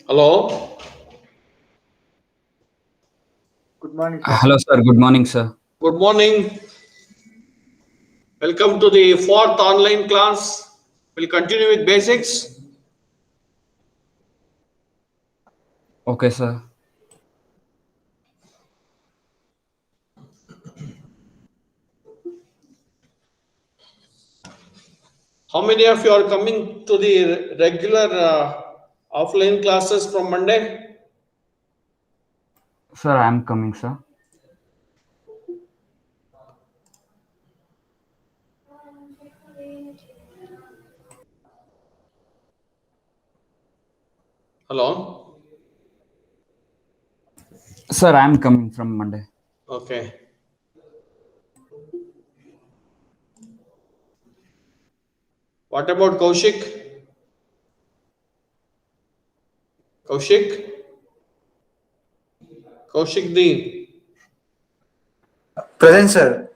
Hello. Good morning, sir. Hello, sir. Good morning, sir. Good morning. Welcome to the fourth online class. We'll continue with basics. Okay, sir. How many of you are coming to the regular offline classes from Monday? Sir, I am coming, sir. Hello. Sir, I am coming from Monday. Okay. What about Kaushik? Kaushik? Kaushik Dean. Present, sir.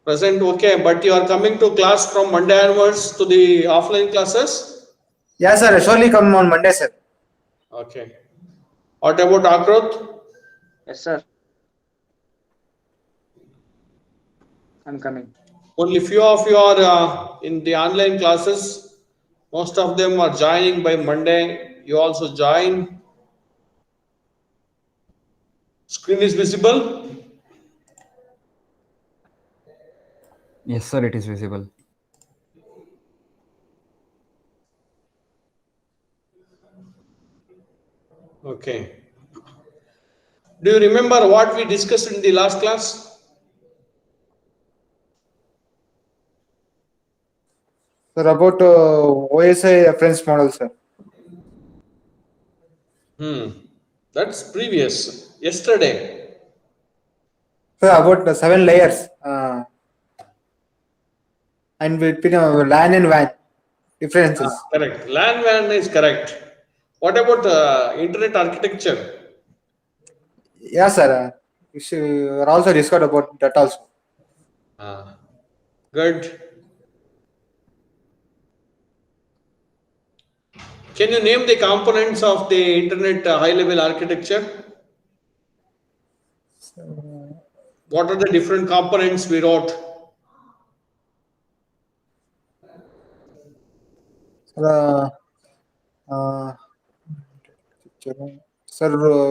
Present, okay, but you are coming to class from Monday onwards to the offline classes? Yeah, sir. Surely come on Monday, sir. Okay. What about Akrut? Yes, sir. I'm coming. Only few of you are in the online classes. Most of them are joining by Monday. You also join. Screen is visible. Yes, sir, it is visible. Okay. Do you remember what we discussed in the last class? Sir, about OSI reference model, sir. That's previous. Yesterday. Sir, about the 7 layers and between LAN and WAN differences. Correct. LAN WAN is correct. What about internet architecture? Yeah, sir. We should also discuss about that also. Good. Can you name the components of the internet high level architecture? What are the different components we wrote? Sir, uh, sir,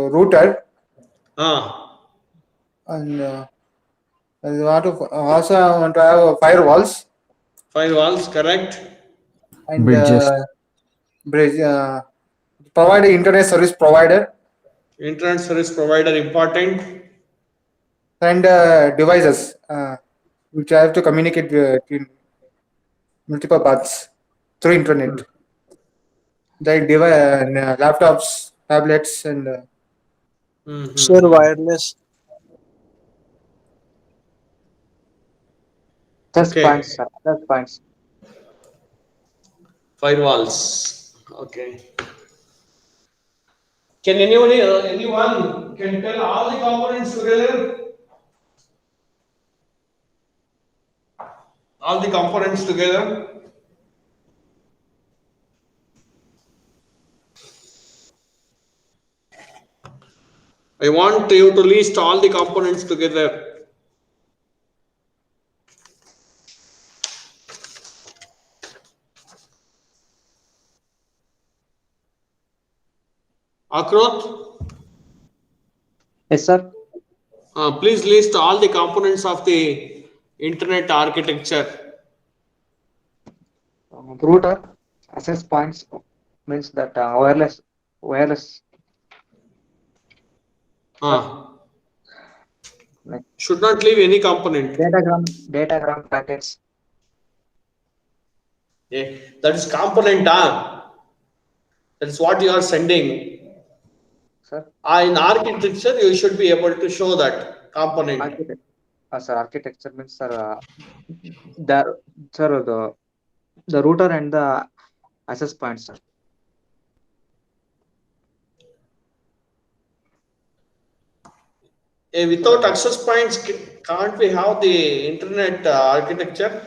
router Ah, and also I want to have firewalls firewalls, correct. and Bridges. bridge, provide internet service provider Internet service provider important. and devices which I have to communicate in multiple paths through internet, like laptops, tablets, and Sir, wireless. Just Okay, points, sir. Just points. firewalls. Okay. Can anyone can tell all the components together? All the components together. I want you to list all the components together. Akrot, Yes, sir. please list all the components of the internet architecture. Router access points means that wireless Ah, like should not leave any component. datagram packets. Yeah, that is component. That is what you are sending. Sir, In architecture, you should be able to show that component. sir, architecture means the sir the router and the access points, sir. Without access points, can't we have the internet architecture?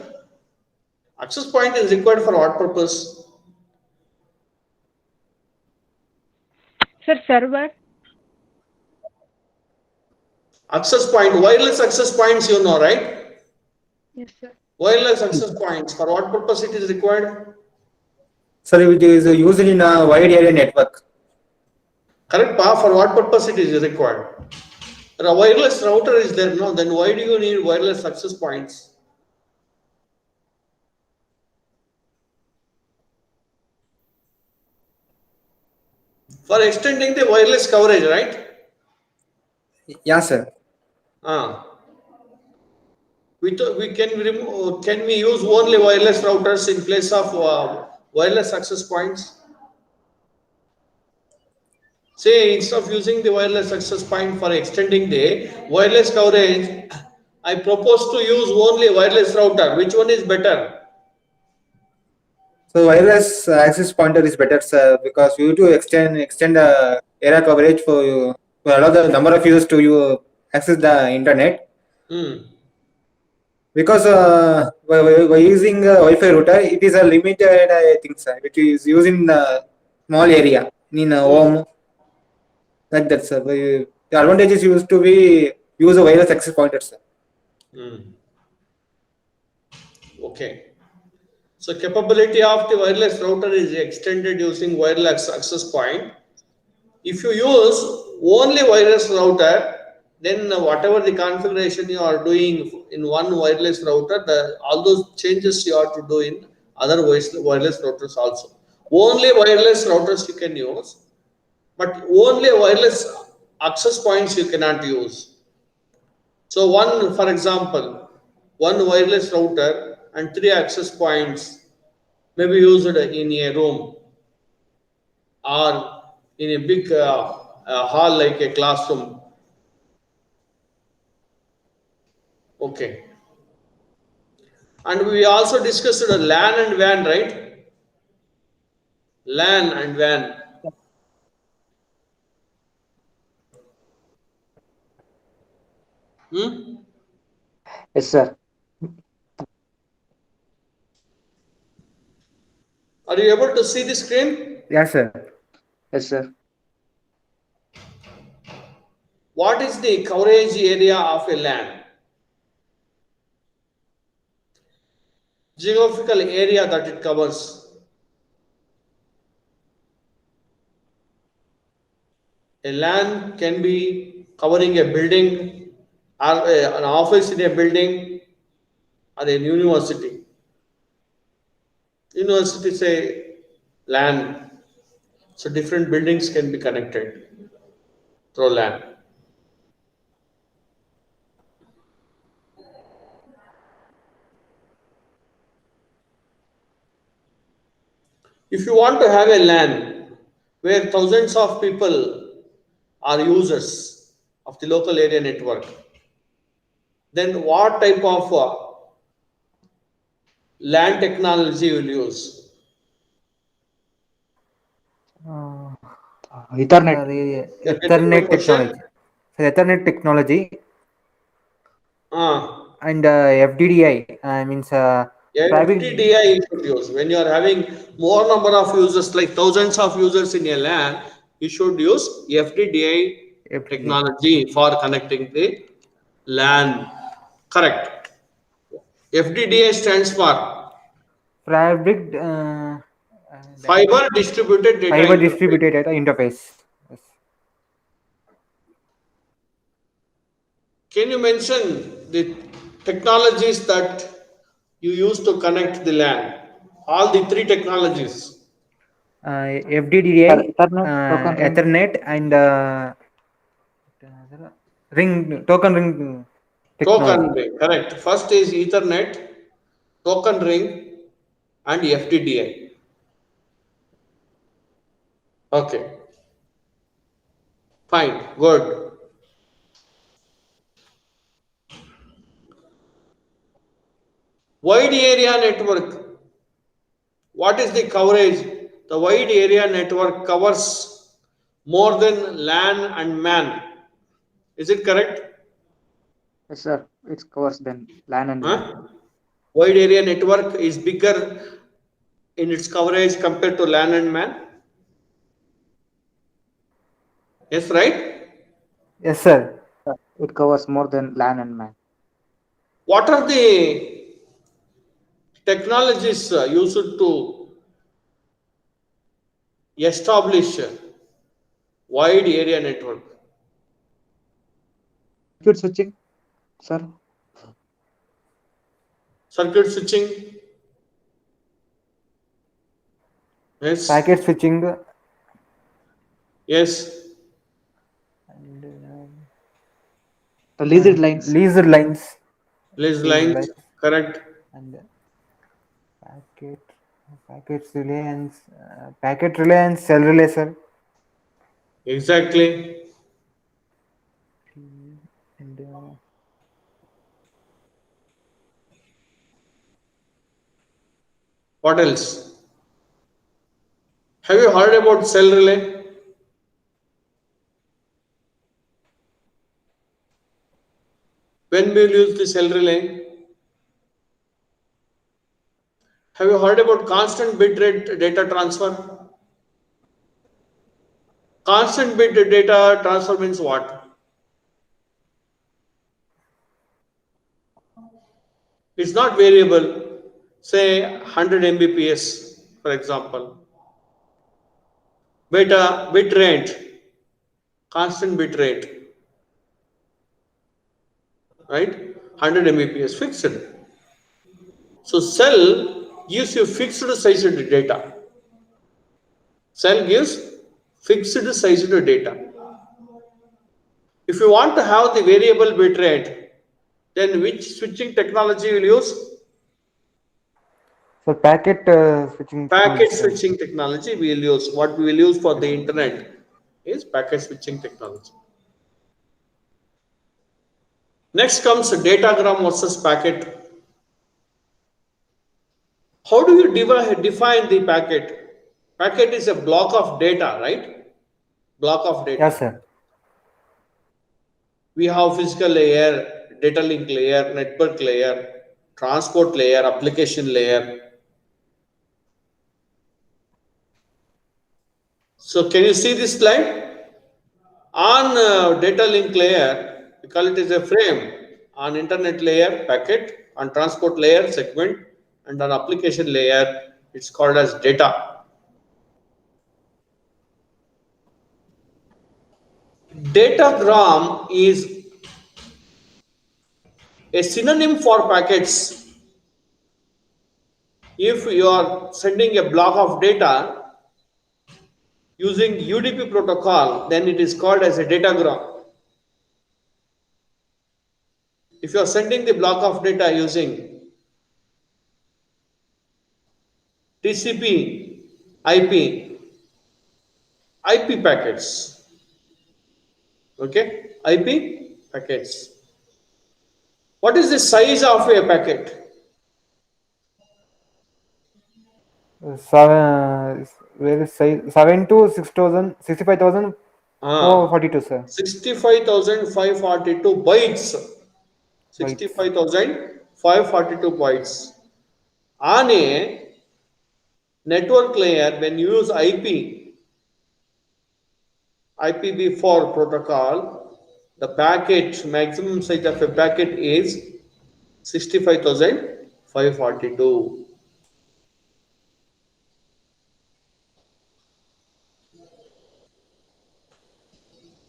Access point is required for what purpose? Sir, server. Access point, wireless access points, you know, right? Yes, sir. Wireless access points, for what purpose it is required? Sir, it is used in a wide area network. Correct, Pa? For what purpose it is required? A wireless router is there, no? Then why do you need wireless access points? For extending the wireless coverage, right? Yeah, sir. We can remove. Can we use only wireless routers in place of wireless access points? Say instead of using the wireless access point for extending the wireless coverage, I propose to use only wireless router. Which one is better? So wireless access pointer is better, sir, because you to extend area coverage for you to allow the number of users to you access the internet. Because by using Wi-Fi router, it is a limited, I think, sir. It is using small area in a home, like that, sir. The advantages used to be use a wireless access pointer, sir. Okay. So capability of the wireless router is extended using wireless access point. If you use only wireless router, then whatever the configuration you are doing in one wireless router, all those changes you have to do in other wireless routers also. Only wireless routers you can use, but only wireless access points you cannot use. So one, for example, one wireless router and 3 access points may be used in a room or in a big hall like a classroom. Okay. And we also discussed LAN and WAN, right? LAN and WAN. Yes, sir. Are you able to see the screen? Yes, sir. Yes, sir. What is the coverage area of a LAN? Geographical area that it covers. A LAN can be covering a building or an office in a building or a university. University say LAN. So different buildings can be connected through LAN. If you want to have a LAN where thousands of people are users of the local area network, then what type of LAN technology you will use? Ethernet. You're getting my Ethernet question? technology. So Ethernet technology Ah, and FDDI means private. FTDI you should use. When you are having more number of users, like thousands of users in a LAN, you should use FTDI technology for connecting the LAN. Correct. FDDI stands for Fabric Fiber Distributed Data fiber Interface. distributed data interface. Yes. Can you mention the technologies that you use to connect the LAN? All the 3 technologies. FDDI, Ethernet, token ring. Ethernet, and ring token ring Token technology. ring, correct. First is Ethernet, token ring, and FTDI. Okay. Fine, good. Wide area network. What is the coverage? The wide area network covers more than LAN and MAN. Is it correct? Yes, sir. It covers then LAN and WAN. Wide area network is bigger in its coverage compared to LAN and MAN. Yes, right? Yes, sir. It covers more than LAN and MAN. What are the technologies used to establish wide area network? Circuit switching, sir. Circuit switching? Yes. Packet switching Yes. and The leased lines. leased lines. Leased Leased lines. lines Correct. and packet packets relay and packet relay and cell relay, sir. Exactly. And What else? Have you heard about cell relay? When we will use the cell relay? Have you heard about constant bit rate data transfer? Constant bit data transfer means what? It's not variable. Say 100 Mbps, for example. Bit rate, constant bit rate, right? 100 Mbps fixed. So cell gives you fixed sized data. Cell gives fixed sized data. If you want to have the variable bit rate, then which switching technology will use? so packet switching technology, Packet sir. switching technology we will use. What we will use for the internet is packet switching technology. Next comes datagram versus packet. How do you define the packet? Packet is a block of data, right? Block of data. Yes, sir. We have physical layer, data link layer, network layer, transport layer, application layer. So can you see this slide? On data link layer, we call it as a frame. On internet layer, packet. On transport layer, segment. And on application layer, it's called as data. Datagram is a synonym for packets. If you are sending a block of data using UDP protocol, then it is called as a datagram. If you are sending the block of data using TCP, IP, IP packets, okay, IP packets. What is the size of a packet? Where is size 7 to 6,000 65,000 Ah, 42, sir. 65,542 bytes. Bytes. 65,542 bytes. On a network layer, when you use IPv4 protocol, the packet maximum size of a packet is 65,542.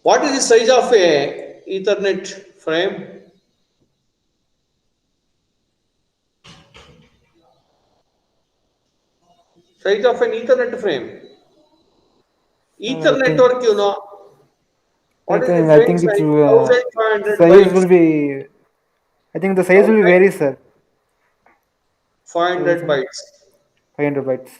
What is the size of a Ethernet frame? Size of an Ethernet frame. I Ether think network, you know, what is the I frame think it's size? 1,500 size bytes. will be. I think the size will be 1,500 vary, sir. bytes. 1,500 bytes.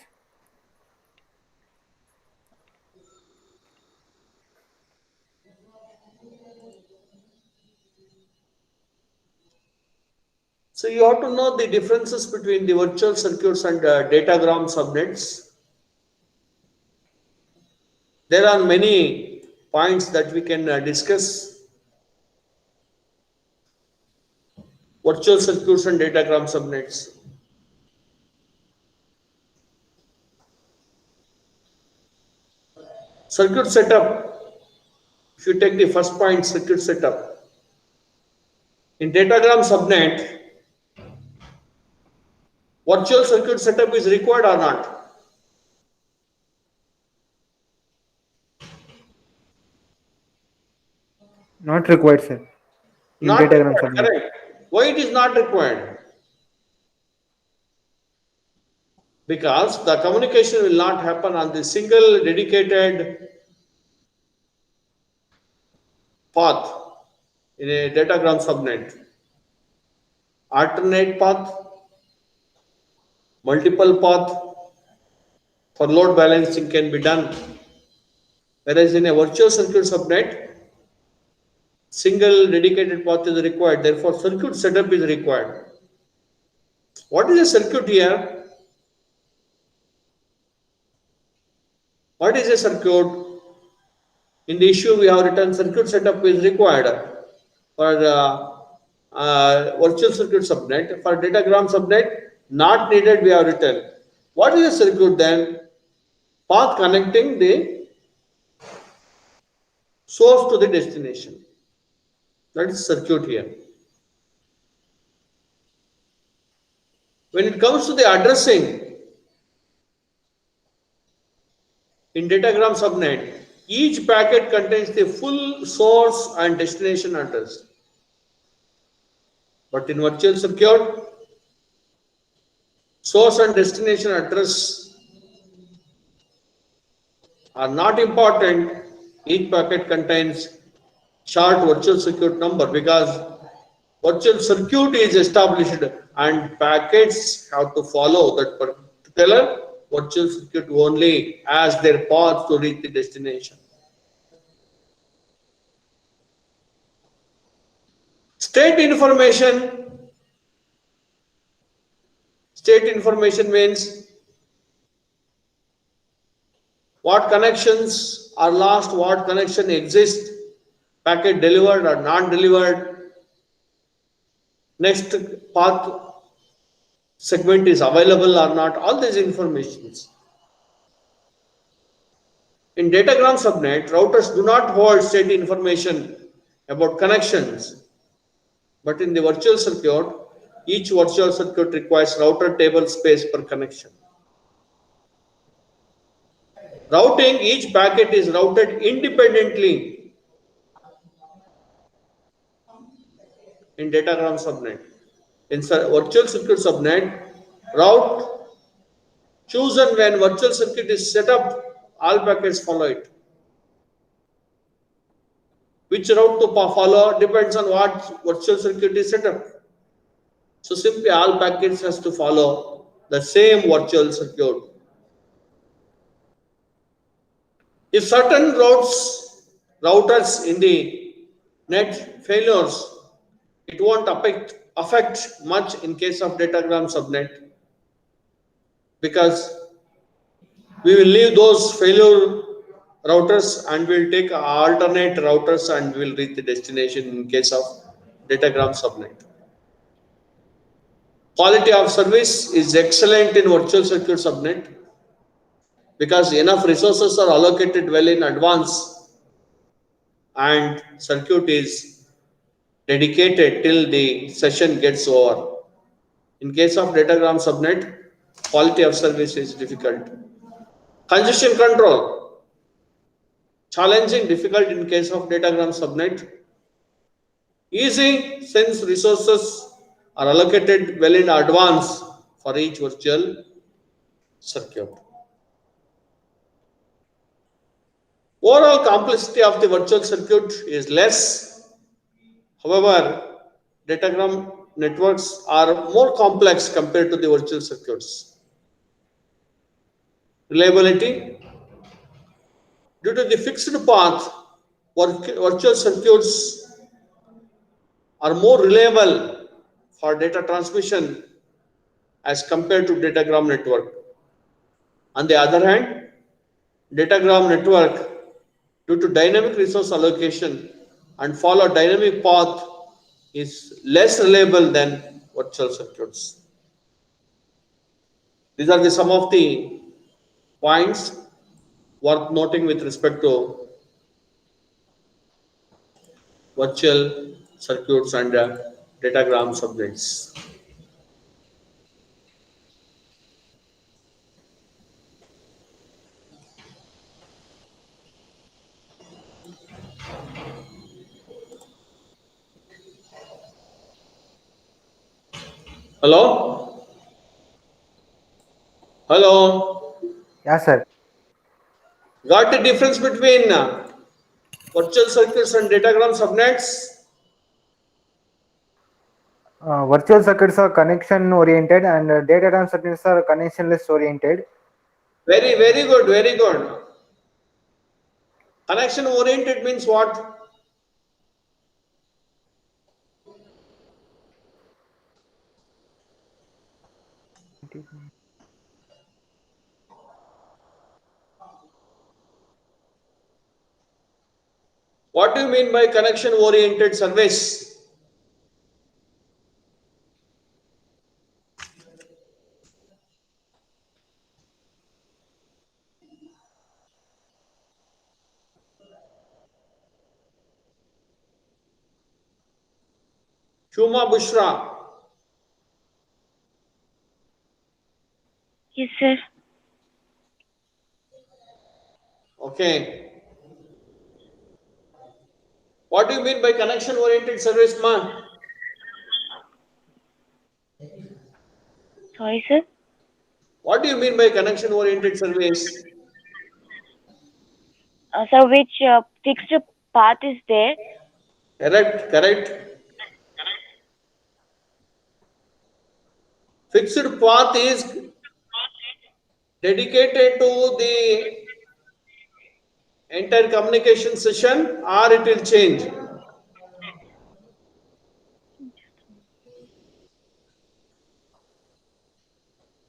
So you have to know the differences between the virtual circuits and datagram subnets. There are many points that we can discuss. Virtual circuits and datagram subnets. Circuit setup. If you take the first point, circuit setup. In datagram subnet, virtual circuit setup is required or not? Not required, sir. In Not datagram required, subnet. correct. Why it is not required? Because the communication will not happen on the single dedicated path in a datagram subnet. Alternate path, multiple path for load balancing can be done. Whereas in a virtual circuit subnet, single dedicated path is required. Therefore, circuit setup is required. What is a circuit here? What is a circuit? In the issue, we have written circuit setup is required for virtual circuit subnet. For datagram subnet, not needed, we have written. What is a circuit then? Path connecting the source to the destination. That is circuit here. When it comes to the addressing in datagram subnet, each packet contains the full source and destination address. But in virtual circuit, source and destination address are not important. Each packet contains short virtual circuit number because virtual circuit is established and packets have to follow that particular virtual circuit only as their path to reach the destination. State information means what connections are lost, what connection exists, packet delivered or non-delivered, next path segment is available or not, all these informations. In datagram subnet, routers do not hold state information about connections, but in the virtual circuit, each virtual circuit requires router table space per connection. Routing, each packet is routed independently in datagram subnet. In virtual circuit subnet, route chosen when virtual circuit is set up, all packets follow it. Which route to follow depends on what virtual circuit is set up. So simply all packets has to follow the same virtual circuit. If certain routers in the net failures, it won't affect much in case of datagram subnet because we will leave those failure routers and we'll take alternate routers and we'll reach the destination in case of datagram subnet. Quality of service is excellent in virtual circuit subnet because enough resources are allocated well in advance and circuit is dedicated till the session gets over. In case of datagram subnet, quality of service is difficult. Congestion control, challenging, difficult in case of datagram subnet. Easy since resources are allocated well in advance for each virtual circuit. Overall complexity of the virtual circuit is less. However, datagram networks are more complex compared to the virtual circuits. Reliability. Due to the fixed path, virtual circuits are more reliable for data transmission as compared to datagram network. On the other hand, datagram network, due to dynamic resource allocation and follow dynamic path, is less reliable than virtual circuits. These are some of the points worth noting with respect to virtual circuits and datagram subnets. Hello? Hello? Yeah, sir. Got the difference between virtual circuits and datagram subnets? Virtual circuits are connection oriented and datagram circuits are connectionless oriented. Very, very good, very good. Connection oriented means what? What do you mean by connection oriented service? Shuma Bushra. Yes, sir. Okay. What do you mean by connection oriented service, ma? Sorry, sir. What do you mean by connection oriented service? Sir, which fixed path is there? Correct, correct. Fixed path is dedicated to the entire communication session or it will change.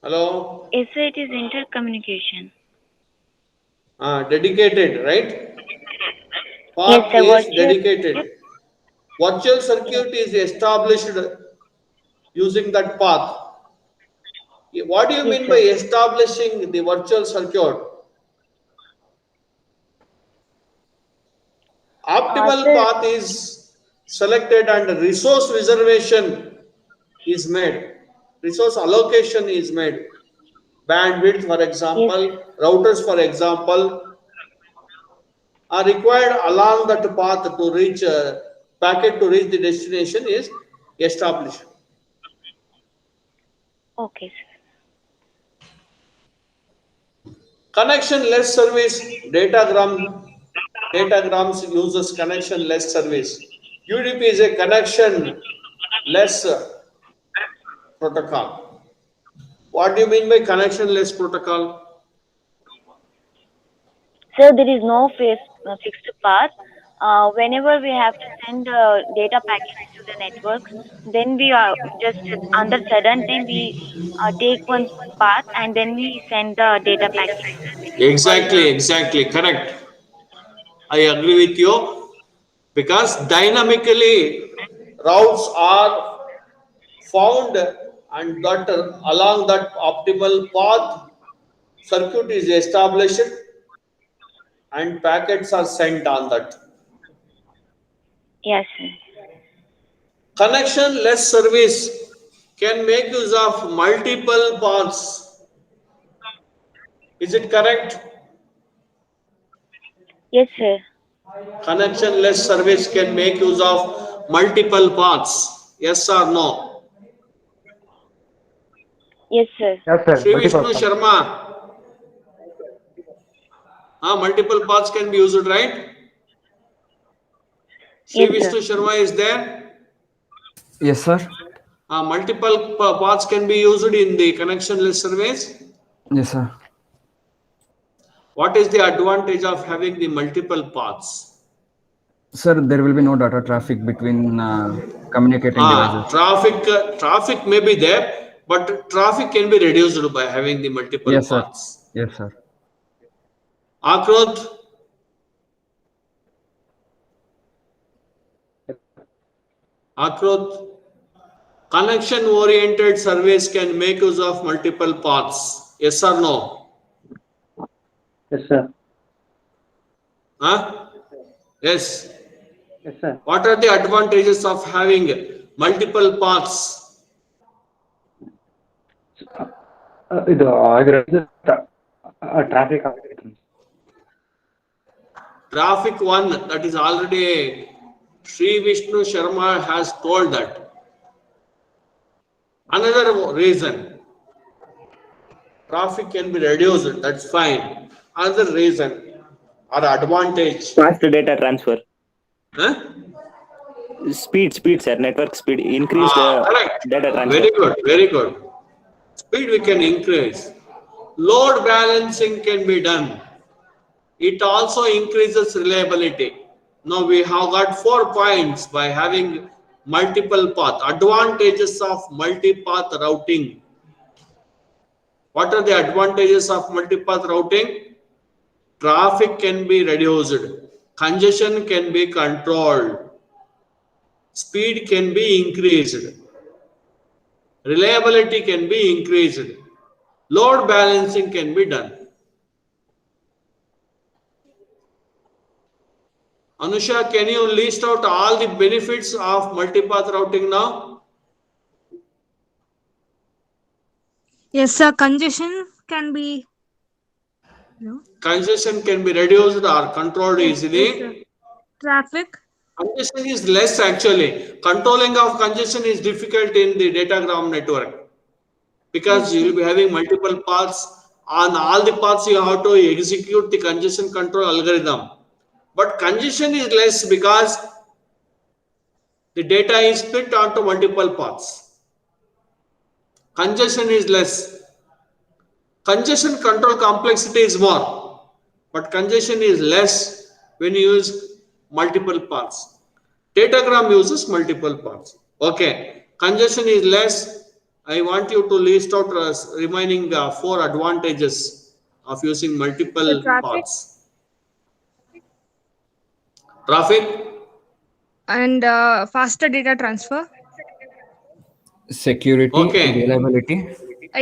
Hello? Yes, sir, it is intercommunication. Dedicated, right? Yes, Path sir. is Virtual. dedicated. Virtual circuit is established using that path. What do you Yes, mean by sir. establishing the virtual circuit? Optimal Sir, path is selected and resource reservation is made. Resource allocation is made. Bandwidth, for yes, example, routers, for example, are required along that path to reach packet to reach the destination is established. okay, sir. Connectionless service datagrams uses connectionless service. UDP is a connectionless protocol. What do you mean by connectionless protocol? Sir, there is no fixed path. Whenever we have to send data packets to the networks, then we are just under certain time we take one path and then we send the data packets to the network. Exactly, correct. I agree with you because dynamically routes are found and that along that optimal path circuit is established and packets are sent on that. Yes, sir. Connectionless service can make use of multiple paths. Is it correct? Yes, sir. Connectionless service can make use of multiple paths. Yes or no? Yes, sir. Yes, sir. Sri Multiple Vishnu paths. Sharma. Multiple paths can be used, right? Sri Yes, sir. Vishnu Sharma is there. Yes, sir. Multiple paths can be used in the connectionless service. Yes, sir. What is the advantage of having the multiple paths? Sir, there will be no data traffic between communicating devices. Traffic may be there, but traffic can be reduced by having the multiple Yes, sir. paths. Yes, sir. Akrot, connection-oriented service can make use of multiple paths. Yes or no? Yes, sir. Huh? Yes. Yes, sir. What are the advantages of having multiple paths? ಇದು ಆಗಿರೋದು traffic ಆಗುತ್ತೆ. Traffic 1, that is already Sri Vishnu Sharma has told that. Another reason, traffic can be reduced, that's fine. Another reason or advantage. Fast data transfer. Huh? Speed, sir. Network speed. Increased Correct. data transfer. Very good, very good. Speed we can increase. Load balancing can be done. It also increases reliability. Now we have got 4 points by having multiple path. Advantages of multipath routing. What are the advantages of multipath routing? Traffic can be reduced. Congestion can be controlled. Speed can be increased. Reliability can be increased. Load balancing can be done. Anusha, can you list out all the benefits of multipath routing now? Yes, sir. Congestion can be. No. Congestion can be reduced or controlled Yes, easily. yes, sir. Traffic. Congestion is less actually. Controlling of congestion is difficult in the datagram network because you will be having multiple paths. On all the paths you have to execute the congestion control algorithm. But congestion is less because the data is split onto multiple paths. Congestion is less. Congestion control complexity is more, but congestion is less when you use multiple paths. Datagram uses multiple paths. Okay, congestion is less. I want you to list out remaining 4 advantages of using multiple The traffic. paths. Traffic. And faster data transfer. Security, Okay. reliability.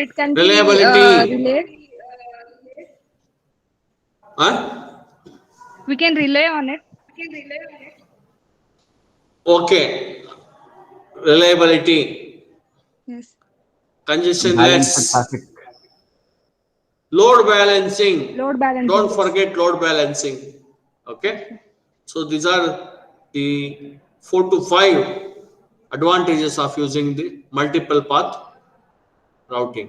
It can Reliability. be relayed. Huh? We can rely on it. Okay. Reliability. Yes. Congestion Balanced less. traffic. Load balancing. Load balancing. Don't forget load balancing. Okay. So these are the 4 to 5 advantages of using the multiple path routing.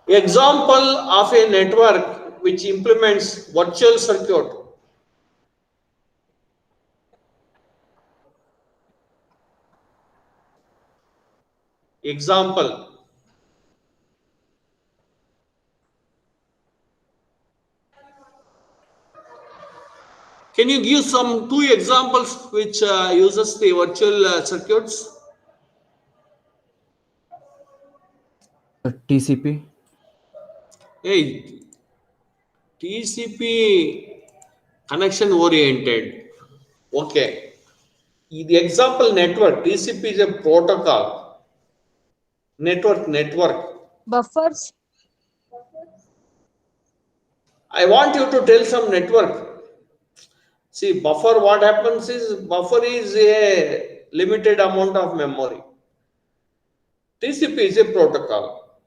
Example of a network which implements virtual circuit. Example. Can you give some 2 examples which uses the virtual circuits? TCP. Hey, TCP connection oriented. Okay. The example network, TCP is a protocol. Network. Buffers. I want you to tell some network. See, buffer, what happens is, buffer is a limited amount of memory. TCP is a protocol.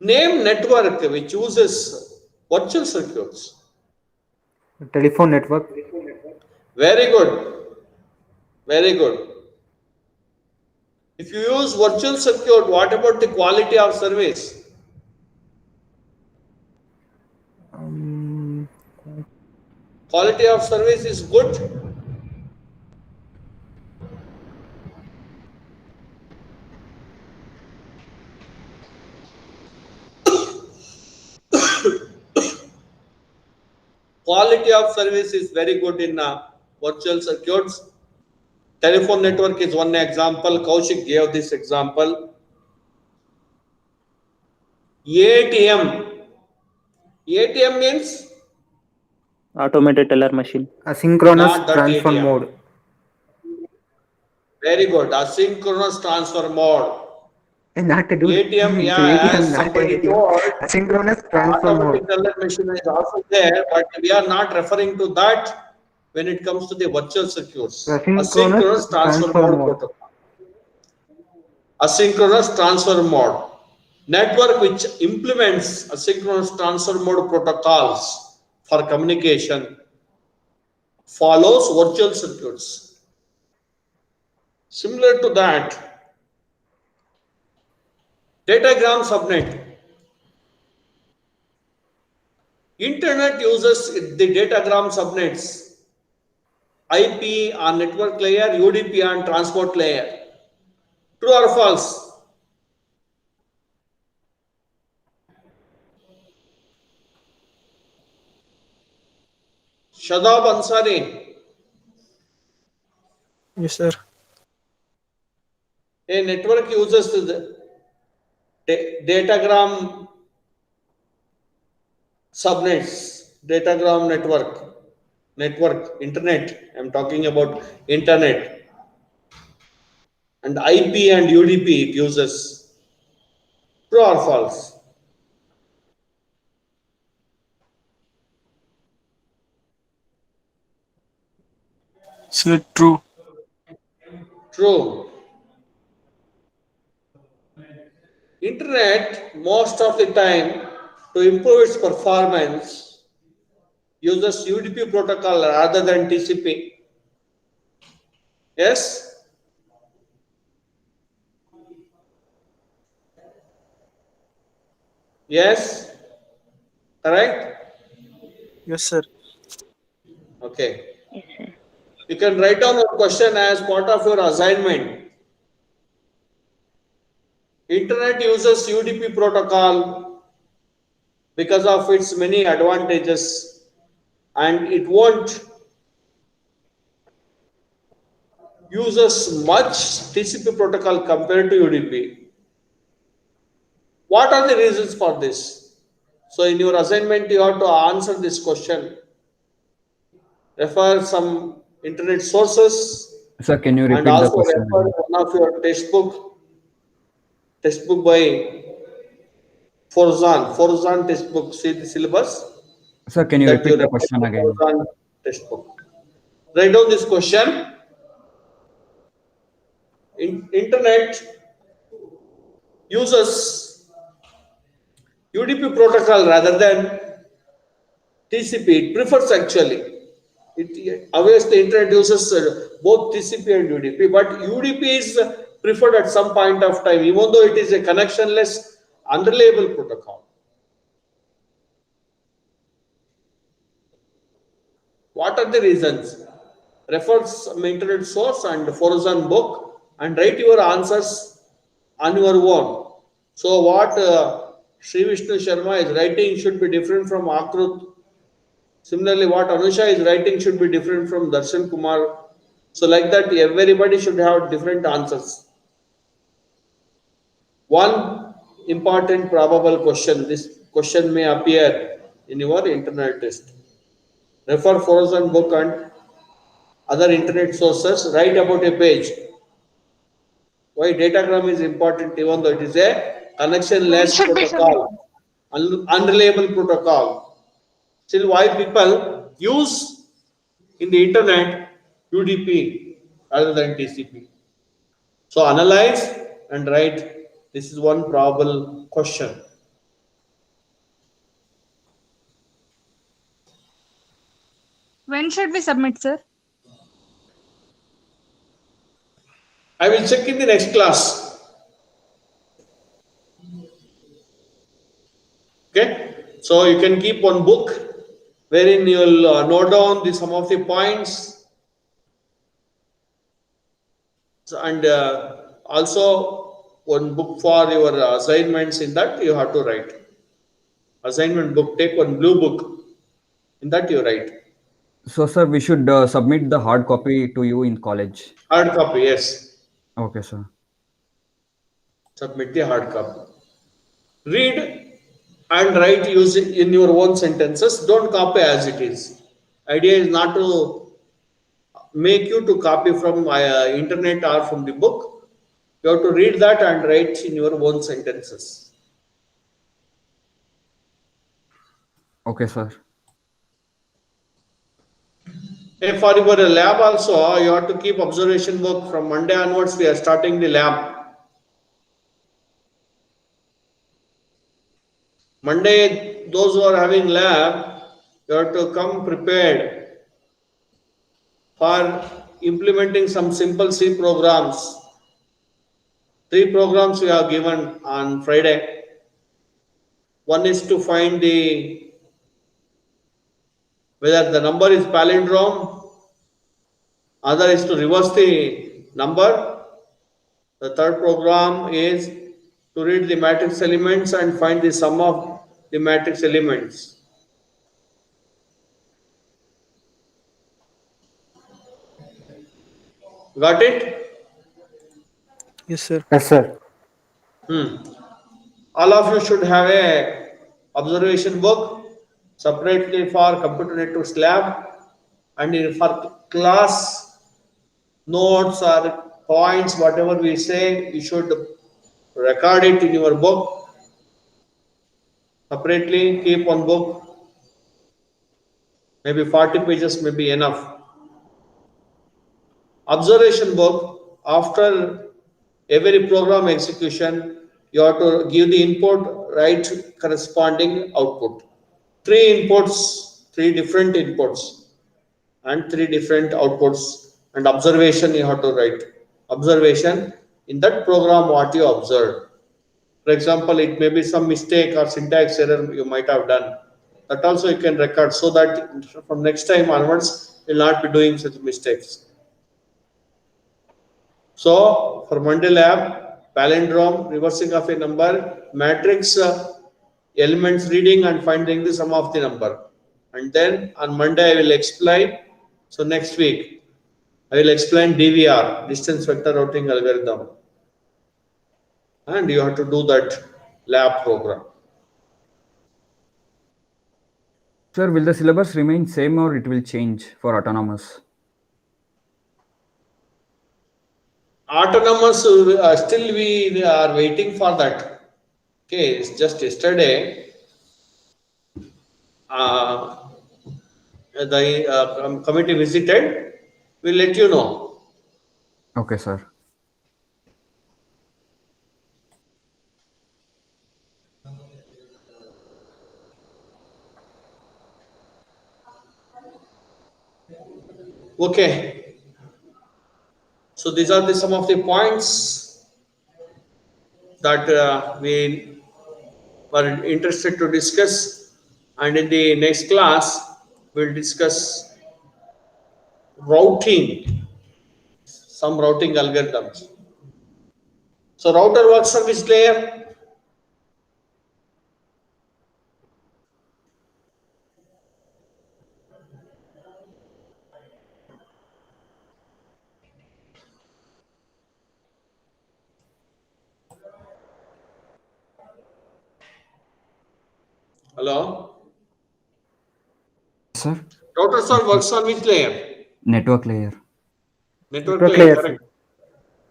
Name network which uses virtual circuits. Telephone network. Very good. Very good. If you use virtual circuit, what about the quality of service? Quality of service is good. Quality of service is very good in virtual circuits. Telephone network is one example. Kaushik gave this example. ATM. ATM means Automated teller machine. Asynchronous Not that transfer ATM. mode. Very good. Asynchronous transfer mode. Not to do ATM, so yeah, ATM, as not somebody ATM. told, Asynchronous transfer automatic mode. teller machine is also there, but we are not referring to that when it comes to the virtual circuits. Asynchronous transfer mode protocol. Asynchronous transfer mode. Network which implements asynchronous transfer mode protocols for communication follows virtual circuits. Similar to that, datagram subnet. Internet uses the datagram subnets, IP on network layer, UDP on transport layer. True or false? Shadab Ansari, Yes, sir. a network uses the datagram subnets, datagram network, internet. I'm talking about internet and IP and UDP it uses. True or false? Sir, true. True. Internet most of the time to improve its performance uses UDP protocol rather than TCP. Yes? Yes? Correct? Yes, sir. Okay. Yes, sir. You can write down a question as part of your assignment. Internet uses UDP protocol because of its many advantages and it won't uses much TCP protocol compared to UDP. What are the reasons for this? So in your assignment, you have to answer this question. Refer some internet sources Sir, can you and repeat the also question refer again? one of your textbook by Forzan textbook. See the syllabus Sir, can you that repeat you the refer question to again? Forzan textbook. Write down this question. Internet uses UDP protocol rather than TCP. It prefers actually. It obviously introduces both TCP and UDP, but UDP is preferred at some point of time, even though it is a connectionless, unreliable protocol. What are the reasons? Refer some internet source and Forzan book and write your answers on your own. So what Sri Vishnu Sharma is writing should be different from Akrut. Similarly, what Anusha is writing should be different from Darshan Kumar. So like that, everybody should have different answers. One important probable question, this question may appear in your internet test. Refer Forzan book and other internet sources, write about a page. Why datagram is important even though it is a When connectionless should be submitted? protocol, unreliable protocol. Still why people use in the internet UDP rather than TCP. So analyze and write. This is one probable question. When should we submit, sir? I will check in the next class. Okay. So you can keep one book wherein you will note down some of the points and also one book for your assignments. In that you have to write assignment book. Take one blue book. In that you write So, sir, we should submit the hard copy to you in college. hard copy. Yes, Okay, sir. submit the hard copy. Read and write using in your own sentences. Don't copy as it is. Idea is not to make you to copy from internet or from the book. You have to read that and write in your own sentences. Okay, sir. For your lab also, you have to keep observation work. From Monday onwards, we are starting the lab. Monday, those who are having lab, you have to come prepared for implementing some simple C programs. 3 programs we have given on Friday. One is to find whether the number is palindrome. Other is to reverse the number. The third program is to read the matrix elements and find the sum of the matrix elements. Got it? Yes, sir. Yes, sir. All of you should have a observation book separately for computer networks lab, and for class notes or points, whatever we say, you should record it in your book. Separately, keep one book. Maybe 40 pages may be enough. Observation book, after every program execution, you have to give the input, write corresponding output. 3 inputs, 3 different inputs, and 3 different outputs, and observation you have to write. Observation in that program, what you observed. For example, it may be some mistake or syntax error you might have done. That also you can record, so that from next time onwards, you will not be doing such mistakes. So for Monday lab, palindrome, reversing of a number, matrix elements reading and finding the sum of the number. And then on Monday I will explain. So next week I will explain DVR, distance vector routing algorithm. And you have to do that lab program. Sir, will the syllabus remain same or it will change for autonomous? Autonomous, still we are waiting for that. Okay, it's just yesterday. The committee visited. We'll let you know. Okay, sir. Okay. So these are some of the points that we were interested to discuss, and in the next class we'll discuss routing, some routing algorithms. So router works on which layer? Hello? Sir, Router works on which layer? network layer. Network Network layer, layer, correct.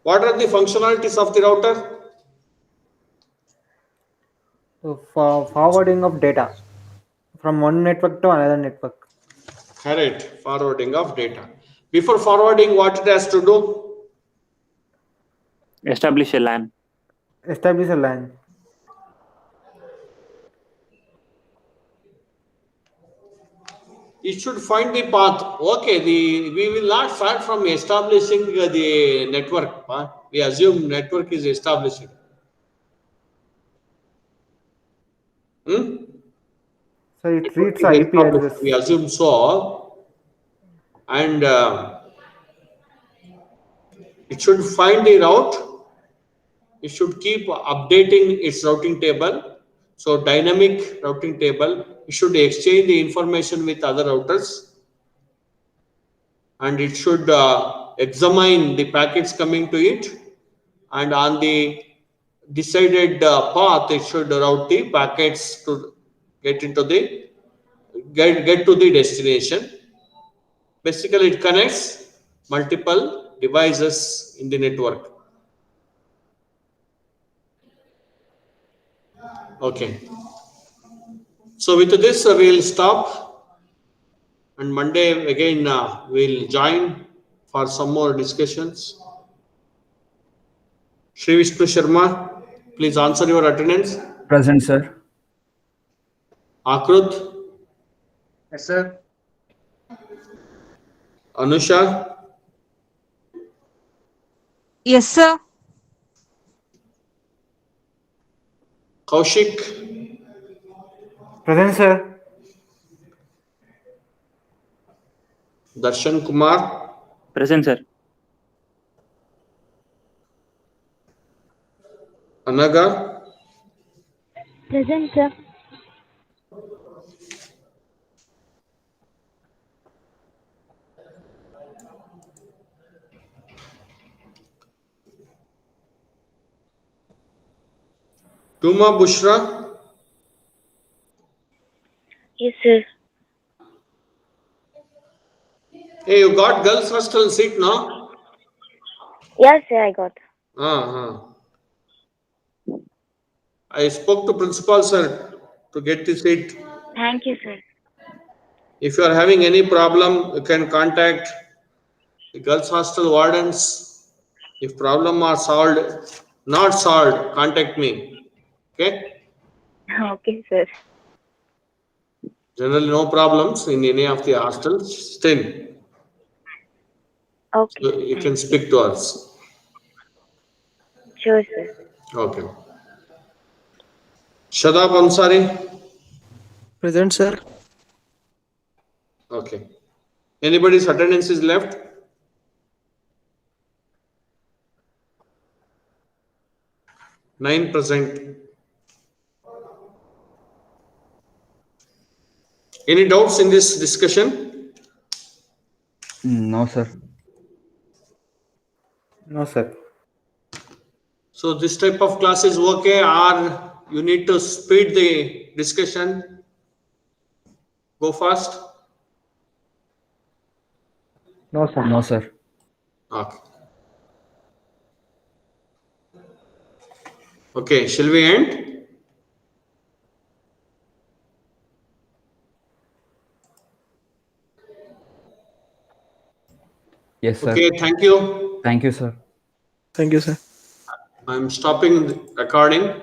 What are the functionalities of the router? So for forwarding of data from one network to another network. Correct, forwarding of data. Before forwarding, what it has to do? Establish a LAN. Establish a LAN. It should find the path. Okay, we will not start from establishing the network path. We assume network is established. So it Network reads is the IP established. address. We assume so, and it should find the route. It should keep updating its routing table. So dynamic routing table. It should exchange the information with other routers, and it should examine the packets coming to it, and on the decided path, it should route the packets to get to the destination. Basically, it connects multiple devices in the network. Okay. So with this, we'll stop, and Monday again we'll join for some more discussions. Shri Vishnu Sharma, please answer your attendance. Present, sir. Akrut, Yes, sir. Anusha, Yes, sir. Kaushik, Present, sir. Darshan Kumar, Present, sir. Anaga, Present, sir. Tuma Bushra, Yes, sir. hey, you got girls hostel seat now? Yes, sir, I got. I spoke to principal sir to get the seat. Thank you, sir. If you are having any problem, you can contact the girls hostel wardens. If problem are solved, not solved, contact me. Okay? Okay, sir. Generally, no problems in any of the hostels. Still, Okay, so you thank can you. speak to us. Sure, sir. Okay. Shadab Ansari. Present, sir. Okay. Anybody's attendance is left? Nine present. Any doubts in this discussion? No, sir. No, sir. So this type of class is okay, or you need to speed the discussion? Go fast? No, sir. No, sir. Okay. Okay, shall we end? Yes, sir. Okay, thank you. Thank you, sir. Thank you, sir. I'm stopping the recording.